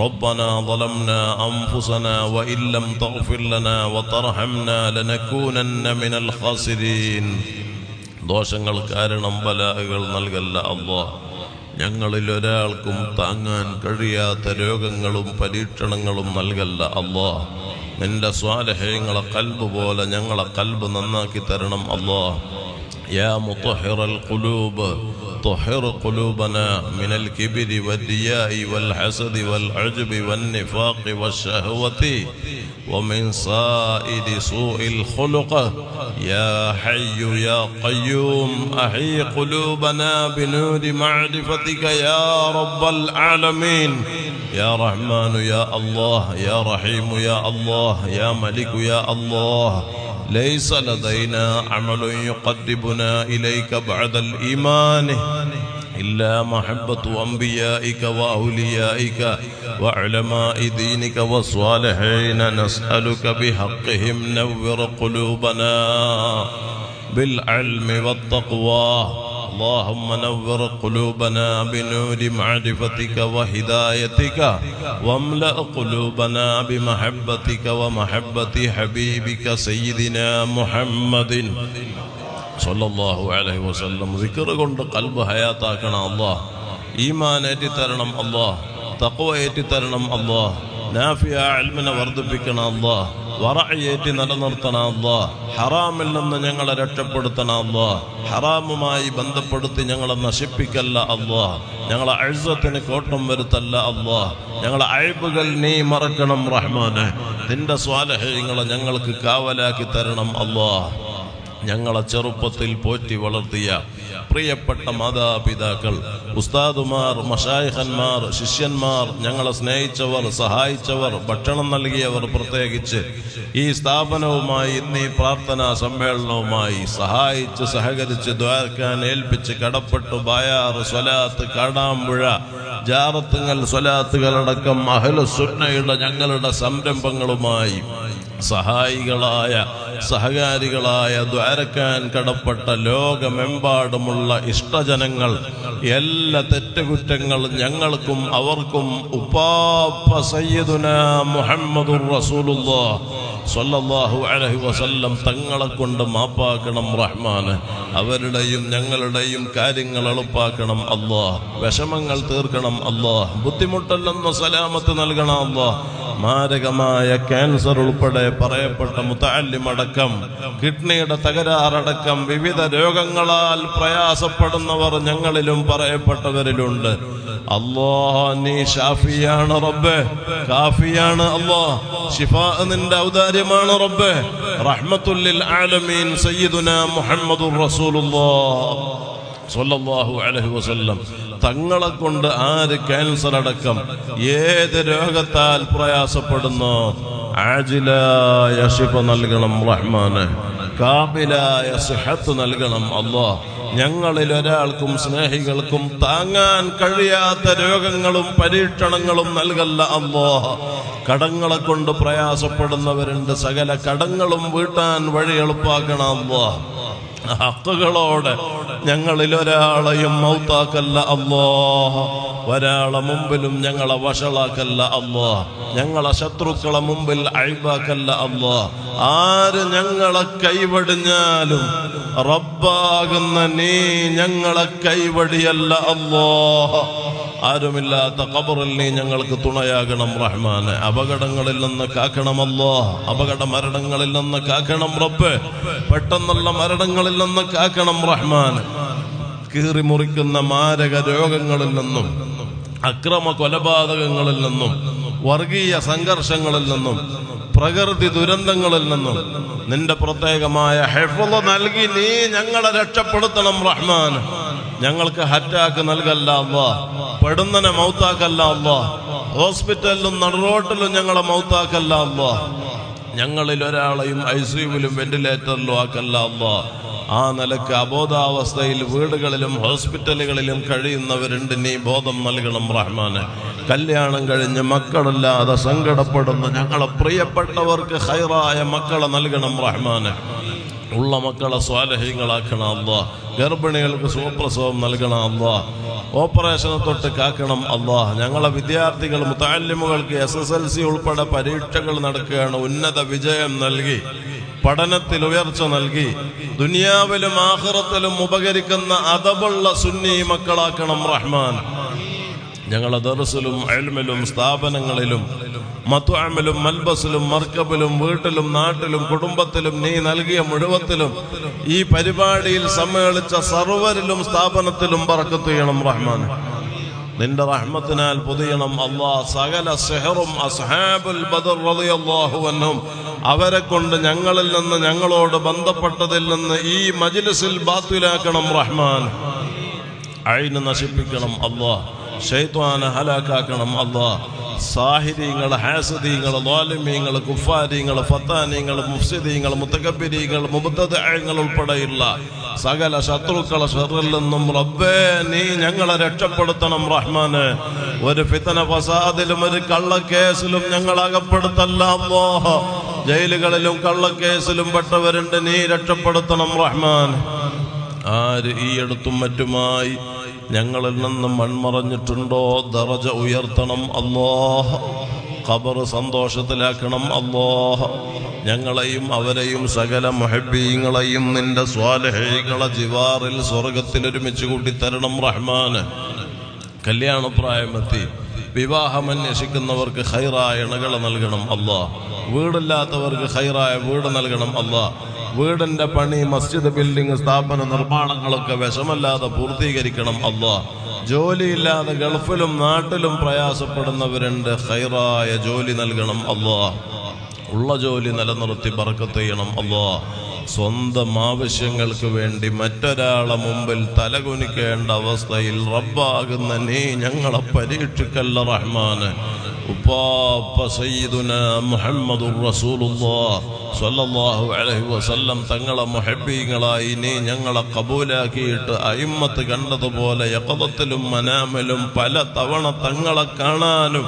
ربنا ظلمنا أنفسنا وإن لم تغفر لنا وترحمنا لنكونن من الخاسرين. ദോഷങ്ങൾ കാരണം ബലാകൾ നൽകല്ല അല്ലാഹ്. ഞങ്ങളിൽ ഒരാൾക്കും താങ്ങാൻ കഴിയാത്ത രോഗങ്ങളും പരീക്ഷണങ്ങളും നൽകല്ല അല്ലാഹ്. നിന്റെ സ്വാലിഹീങ്ങളെ ഖൽബ് പോലെ ഞങ്ങളെ ഖൽബ് നന്നാക്കി തരണം അല്ലാഹ്. യാ മുത്ഹിറൽ ഖുലൂബ് طهر قلوبنا من الكبر والرياء والحسد والعجب والنفاق والشهوة ومن سائر سوء الخلق. يا حي يا قيوم أحي قلوبنا بنور معرفتك يا رب العالمين. يا رحمن يا الله، يا رحيم يا الله، يا ملك يا الله. ليس لدينا عمل يقربنا إليك بعد الإيمان إلا محبة أنبيائك وأوليائك وعلماء دينك والصالحين. نسألك بحقهم نور قلوبنا بالعلم والتقوى. اللهم نور قلوبنا بنور معرفتك وهدايتك واملأ قلوبنا بمحبتك ومحبة حبيبك سيدنا محمد സല്ലല്ലാഹു അലൈഹി വസല്ലം. സിക്ർ കൊണ്ട് ഖൽബ് ഹയാത്താക്കണം അല്ലാഹ്. ഈമാൻ ഏറ്റിത്തരണം അല്ലാഹ്. തഖ്വ ഏറ്റിത്തരണം അല്ലാഹ്. നാഫിയ ഇൽമിനെ വർദ്ധിപ്പിക്കണം അല്ലാഹ്. വറഅ് ഏറ്റി നിലനിർത്തണം അല്ലാഹ്. ഹറാമിൽ നിന്ന് ഞങ്ങളെ രക്ഷപ്പെടുത്തണം അല്ലാഹ്. ഹറാമുമായി ബന്ധപ്പെടുത്തി ഞങ്ങളെ നശിപ്പിക്കല്ല അല്ലാഹ്. ഞങ്ങളെ ഇസ്സത്തിന് കോട്ടം വരുത്തല്ല അല്ലാഹ്. ഞങ്ങളെ അയ്ബുകൾ നീ മറക്കണം റഹ്മാനെ. നിന്റെ സ്വാലിഹീങ്ങളെ ഞങ്ങൾക്ക് കാവലാക്കി തരണം അല്ലാഹ്. ഞങ്ങളെ ചെറുപ്പത്തിൽ പോറ്റി വളർത്തിയ പ്രിയപ്പെട്ട മാതാപിതാക്കൾ, ഉസ്താദുമാർ, മശായിഖന്മാർ, ശിഷ്യന്മാർ, ഞങ്ങളെ സ്നേഹിച്ചവർ, സഹായിച്ചവർ, ഭക്ഷണം നൽകിയവർ, പ്രത്യേകിച്ച് ഈ സ്ഥാപനവുമായി ഇന്ന് ഈ പ്രാർത്ഥനാ സമ്മേളനവുമായി സഹായിച്ച് സഹകരിച്ച് ദ്വാരക്കാൻ ഏൽപ്പിച്ച് കടപ്പെട്ടു ബായാർ, സ്വലാത്ത്, കാടാമ്പുഴ, ജാറത്തുങ്ങൽ സ്വലാത്തുകളടക്കം അഹ്ലുസുന്നയുടെ ഞങ്ങളുടെ സംരംഭങ്ങളുമായി സഹായികളായ സഹകാരികളായ ദ്വാരക്കാൻ കടപ്പെട്ട ലോകമെമ്പാടുമുള്ള ഇഷ്ടജനങ്ങൾ, എല്ലാ തെറ്റുകുറ്റങ്ങൾ ഞങ്ങൾക്കും അവർക്കും ഉപ്പാപ്പ സയ്യിദുനാ മുഹമ്മദുർ റസൂലുള്ളാഹ് സ്വല്ലല്ലാഹു അലൈഹി വസല്ലം തങ്ങളെ കൊണ്ട് മാപ്പാക്കണം റഹ്മാന്. അവരുടെയും ഞങ്ങളുടെയും കാര്യങ്ങൾ എളുപ്പാക്കണം അല്ലാഹ്. വിഷമങ്ങൾ തീർക്കണം അല്ലാഹ്. ബുദ്ധിമുട്ടല്ലെന്ന സലാമത്ത് നൽകണം അല്ലാഹ്. മാരകമായ ക്യാൻസർ ഉൾപ്പെടെ പറയപ്പെട്ട മുതഅല്ലിമടക്കം കിഡ്നിയുടെ തകരാറടക്കം വിവിധ രോഗങ്ങളാൽ പ്രയാസപ്പെടുന്നവർ ഞങ്ങളിലും പറയപ്പെട്ടവരിലുണ്ട്. അല്ലാഹ് നീ ഷാഫിയാണ് റബ്ബേ, കാഫിയാണ് അല്ലാഹ്. ശിഫാ നിന്റെ ഔദാര്യമാണ് റബ്ബേ. റഹ്മത്തുൽ ലിൽ ആലമീൻ സയ്യിദുനാ മുഹമ്മദുർ റസൂലുള്ളാഹ് സ്വല്ലല്ലാഹു അലൈഹി വസല്ലം തങ്ങളെ കൊണ്ട് ആര് ക്യാൻസർ അടക്കം ഏത് രോഗത്താൽ പ്രയാസപ്പെടുന്നു ആജിലായ ശിഫ നൽകണം റഹ്മാനെ. കാമിലായ സിഹത്ത് നൽകണം അല്ലാഹ്. ഞങ്ങളിൽ ഒരാൾക്കും സ്നേഹികൾക്കും താങ്ങാൻ കഴിയാത്ത രോഗങ്ങളും പരീക്ഷണങ്ങളും നൽകല്ല അല്ലാഹ്. കടങ്ങളെ കൊണ്ട് പ്രയാസപ്പെടുന്നവരുണ്ട്, സകല കടങ്ങളും വീട്ടാൻ വഴി എളുപ്പാക്കണം അല്ലാഹ്. ഹക്കുകളോടെ ഞങ്ങളിൽ ഒരാളെയും മൗത്താക്കല്ല അല്ലാഹ്. ഒരാളെ മുമ്പിലും ഞങ്ങളെ വഷളാക്കല്ല അല്ലാഹ്. ഞങ്ങളെ ശത്രുക്കളെ മുമ്പിൽ അയ്ബാക്കല്ല അല്ലാഹ്. ആര് ഞങ്ങളെ കൈവടിഞ്ഞാലും റബ്ബാകുന്ന നീ ഞങ്ങളെ കൈവടിയല്ല അല്ലാഹ്. ആരുമില്ലാത്ത ഖബറിൽ നീ ഞങ്ങൾക്ക് തുണയാകണം റഹ്മാനെ. അപകടങ്ങളിൽ നിന്ന് കാക്കണം അല്ലാഹ്. അപകട മരണങ്ങളിൽ നിന്ന് കാക്കണം റബ്ബേ. പെട്ടെന്നുള്ള മരണങ്ങളിൽ നിന്ന് കാക്കണം റഹ്മാൻ. കീറി മുറിക്കുന്ന മാരക രോഗങ്ങളിൽ നിന്നും അക്രമ കൊലപാതകങ്ങളിൽ നിന്നും വർഗീയ സംഘർഷങ്ങളിൽ നിന്നും പ്രകൃതി ദുരന്തങ്ങളിൽ നിന്നും നിന്റെ പ്രത്യേകമായ ഹിഫ്ള് നൽകി നീ ഞങ്ങളെ രക്ഷപ്പെടുത്തണം റഹ്മാൻ. ഞങ്ങൾക്ക് ഹറ്റാക്ക് നൽകല്ല അല്ലാഹ്. പെടുന്നനെ മൗത്താക്കല്ല അല്ലാഹ്. ഹോസ്പിറ്റലിലും നടുറോട്ടിലും ഞങ്ങളെ മൗത്താക്കല്ല അല്ലാഹ്. ഞങ്ങളിൽ ഒരാളെയും ICUവിലും വെന്റിലേറ്ററിലും ആക്കല്ല അല്ലാഹ്. ആ നിലക്ക് അബോധാവസ്ഥയിൽ വീടുകളിലും ഹോസ്പിറ്റലുകളിലും കഴിയുന്നവരുണ്ട്, നീ ബോധം നൽകണം റഹ്മാനെ. കല്യാണം കഴിഞ്ഞ് മക്കളില്ലാതെ സങ്കടപ്പെടുന്ന ഞങ്ങളെ പ്രിയപ്പെട്ടവർക്ക് ഖൈറായ മക്കളെ നൽകണം റഹ്മാനെ. ഉള്ള മക്കളെ സ്വാലിഹീങ്ങളാക്കണം അല്ലാഹ്. ഗർഭിണികൾക്ക് സുഖപ്രസവം നൽകണം അല്ലാഹ്. ഓപ്പറേഷനെ തൊട്ട് കാക്കണം അല്ലാഹ്. ഞങ്ങളെ വിദ്യാർത്ഥികൾ മുതഅല്ലിമുകൾക്ക് SSLC ഉൾപ്പെടെ പരീക്ഷകൾ നടക്കുകയാണ്. ഉന്നത വിജയം നൽകി, പഠനത്തിൽ ഉയർച്ച നൽകി, ദുനിയാവിലും ആഖിറത്തിലും ഉപകരിക്കുന്ന അദബുള്ള സുന്നി മക്കളാക്കണം റഹ്മാൻ. ഞങ്ങളെ ദർസിലും ഇൽമിലും സ്ഥാപനങ്ങളിലും മത്അമിലും മൽബസിലും മർക്കബിലും വീട്ടിലും നാട്ടിലും കുടുംബത്തിലും നീ നൽകിയ മുഴുവത്തിലും ഈ പരിപാടിയിൽ സമ്മേളിച്ച സർവരിലും സ്ഥാപനത്തിലും ബറക്കത്ത് ചെയ്യണം റഹ്മാൻ. നിന്റെ റഹ്മത്തിനാൽ പൊതിയണം അല്ലാഹ്. സകല സിഹറും അസ്ഹാബുൽ ബദർ റളിയല്ലാഹു അൻഹും അവരെ കൊണ്ട് ഞങ്ങളിൽ നിന്ന് ഞങ്ങളോട് ബന്ധപ്പെട്ടതിൽ നിന്ന് ഈ മജ്ലിസിൽ ബാത്തിലാക്കണം റഹ്മാൻ. ഐന് നശിപ്പിക്കണം അല്ലാഹ്. ശൈത്വാനെ ഹലാക്കാക്കണം അല്ലാഹ്. സാഹിരീങ്ങൾ, ഹാസിദീങ്ങൾ, ളാലിമീങ്ങൾ, കുഫാരീങ്ങൾ, ഫത്താനീങ്ങൾ, മുഫ്സിദീങ്ങൾ, മുതകബ്ബിരീങ്ങൾ, മുബ്തദിഅങ്ങൾ ഉൾപ്പെടെയുള്ള സകല ശത്രുക്കളെ ഷർറിൽ നിന്നും റബ്ബേ നീ ഞങ്ങളെ രക്ഷപ്പെടുത്തണം റഹ്മാനെ. ഒരു ഫിത്ന ഫസാദിലും ഒരു കള്ളക്കേസിലും ഞങ്ങൾ അകപ്പെടുത്തല്ല അല്ലാഹ്. ജയിലുകളിലും കള്ളക്കേസിലും പെട്ടവരുണ്ട്, നീ രക്ഷപ്പെടുത്തണം റഹ്മാൻ. ആര് ഈ അടുത്തും മറ്റുമായി ഞങ്ങളിൽ നിന്ന് മൺമറഞ്ഞിട്ടുണ്ടോ ദറജ ഉയർത്തണം അല്ലാഹ്. ഖബർ സന്തോഷത്തിലാക്കണം അല്ലാഹ്. ഞങ്ങളെയും അവരെയും സകല മുഹബ്ബീങ്ങളെയും നിന്റെ സ്വാലിഹീങ്ങളെ ജിവാറിൽ സ്വർഗത്തിൽ ഒരുമിച്ച് കൂട്ടിത്തരണം റഹ്മാന്. കല്യാണപ്രായമെത്തി വിവാഹം അന്വേഷിക്കുന്നവർക്ക് ഖൈറായ ഇണകളെ നൽകണം അല്ലാഹ്. വീടില്ലാത്തവർക്ക് ഖൈറായ വീട് നൽകണം അല്ലാഹ്. വീടിന്റെ പണി, മസ്ജിദ്, ബിൽഡിംഗ്, സ്ഥാപന നിർമ്മാണങ്ങളൊക്കെ വിഷമല്ലാതെ പൂർത്തീകരിക്കണം അല്ലാഹ്. ജോലിയില്ലാതെ ഗൾഫിലും നാട്ടിലും പ്രയാസപ്പെടുന്നവരുണ്ട്, ഖൈറായ ജോലി നൽകണം അല്ലാഹ്. ഉള്ള ജോലി നിലനിർത്തി ബറക്കത്ത് ചെയ്യണം അല്ലാഹ്. സ്വന്തം ആവശ്യങ്ങൾക്ക് വേണ്ടി മറ്റൊരാളെ മുമ്പിൽ തലകുനിക്കേണ്ട അവസ്ഥയിൽ റബ്ബാകുന്ന നീ ഞങ്ങളെ പരീക്ഷിക്കല്ല റഹ്മാനെ. ഉപ്പാപ്പ സയ്യിദുനാ മുഹമ്മദുർ റസൂലുള്ളാഹ് സ്വല്ലല്ലാഹു അലൈഹി വസല്ലം തങ്ങളെ മുഹബ്ബീങ്ങളായി നീ ഞങ്ങളെ കബൂലാക്കിയിട്ട് അയിമ്മത്ത് കണ്ടതുപോലെ യഖദത്തിലും മനാമിലും പല തവണ തങ്ങളെ കാണാനും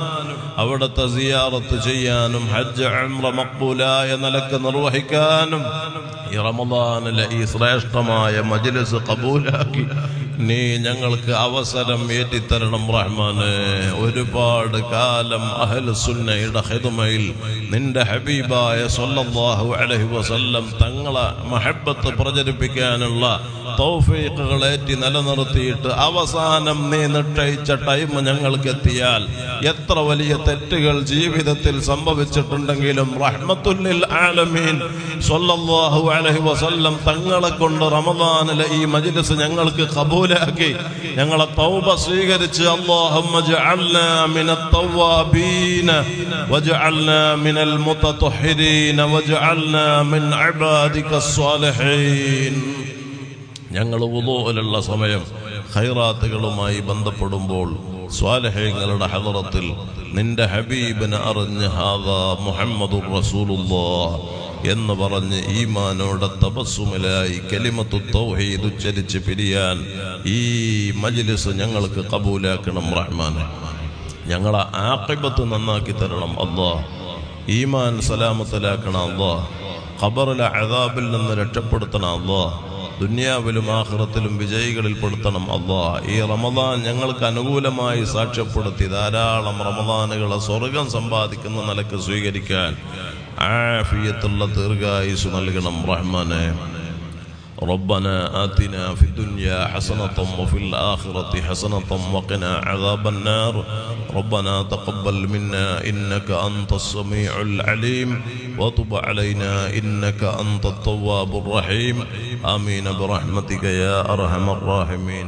അവിടുത്തെ സിയാറത്ത് ചെയ്യാനും ഹജ്ജ് ഉംറ മഖ്ബൂലായ നിലക്ക് നിർവഹിക്കാനും ഈ റമദാനിലെ ഈ ശ്രേഷ്ഠമായ മജ്ലിസ് കബൂലാക്കി നീ ഞങ്ങൾക്ക് അവസരം ഏറ്റിത്തരണം റഹ്മാനെ. ഒരുപാട് കാലം അഹ്ലു സുന്നയുടെ ഖിദ്മയിൽ നിന്റെ ഹബീബായ സ്വല്ലല്ലാഹു അലൈഹി വസല്ലം തങ്ങളെ മഹബ്ബത്ത് പ്രചരിപ്പിക്കാനുള്ള തൗഫീഖുകൾ ഏറ്റി നിലനിർത്തിയിട്ട് അവസാനം നീ നിശ്ചയിച്ച ടൈം ഞങ്ങൾക്ക് എത്തിയാൽ എത്ര വലിയ തെറ്റുകൾ ജീവിതത്തിൽ സംഭവിച്ചിട്ടുണ്ടെങ്കിലും റഹ്മത്തുൽ ലിൽ ആലമീൻ സ്വല്ലല്ലാഹു അലൈഹി വസല്ലം തങ്ങളെ കൊണ്ട് റമദാനിലെ ഈ മജ്ലിസ് ഞങ്ങൾക്ക് ഖബൂലാക്കി ഞങ്ങളെ തൗബ സ്വീകരിച്ച് അല്ലാഹുമ്മ ജഅൽനാ മിനത് തവ്വാബീന വജഅൽനാ മിനൽ മുതതഹിരീന വജഅൽനാ മിൻ ഇബാദികസ് സ്വാലിഹീൻ. ഞങ്ങൾ വുളൂഇലുള്ള സമയം ഖൈറാത്തുകളുമായി ബന്ധപ്പെടുമ്പോൾ സ്വാലിഹീങ്ങളുടെ ഹളറത്തിൽ നിന്റെ ഹബീബിനെ അറിഞ്ഞ് ഹാദാ മുഹമ്മദുർ റസൂലുള്ളാഹ് എന്ന് പറഞ്ഞ് ഈമാനോടെ തബസ്സുമിലായി കലിമത്തു തൗഹീദ് ഉച്ചരിച്ച് പിരിയാൻ ഈ മജ്ലിസ് ഞങ്ങൾക്ക് കബൂലാക്കണം റഹ്മാനെ. ഞങ്ങളെ ആഖിബത്ത് നന്നാക്കി തരണം അല്ലാഹ്. ഈമാൻ സലാമത്തിലാക്കണം അല്ലാഹ്. ഖബറിലെ അദാബിൽ നിന്ന് രക്ഷപ്പെടുത്തണം അല്ലാഹ്. ദുനിയാവിലും ആഖിറത്തിലും വിജയികളിൽ പെടുത്തണം അല്ലാഹ്. ഈ റമദാൻ ഞങ്ങൾക്ക് അനുകൂലമായി സാക്ഷ്യപ്പെടുത്തി ധാരാളം റമദാനുകളെ സ്വർഗം സമ്പാദിക്കുന്ന നിലക്ക് സ്വീകരിക്കാൻ ആഫിയത്തുള്ള ദീർഘായുസ് നൽകണം റഹ്മാനെ. ربنا آتنا في الدنيا حسنة وفي الآخرة حسنة وقنا عذاب النار. ربنا تقبل منا إنك أنت السميع العليم وتب علينا إنك أنت التواب الرحيم. آمين برحمتك يا أرحم الراحمين.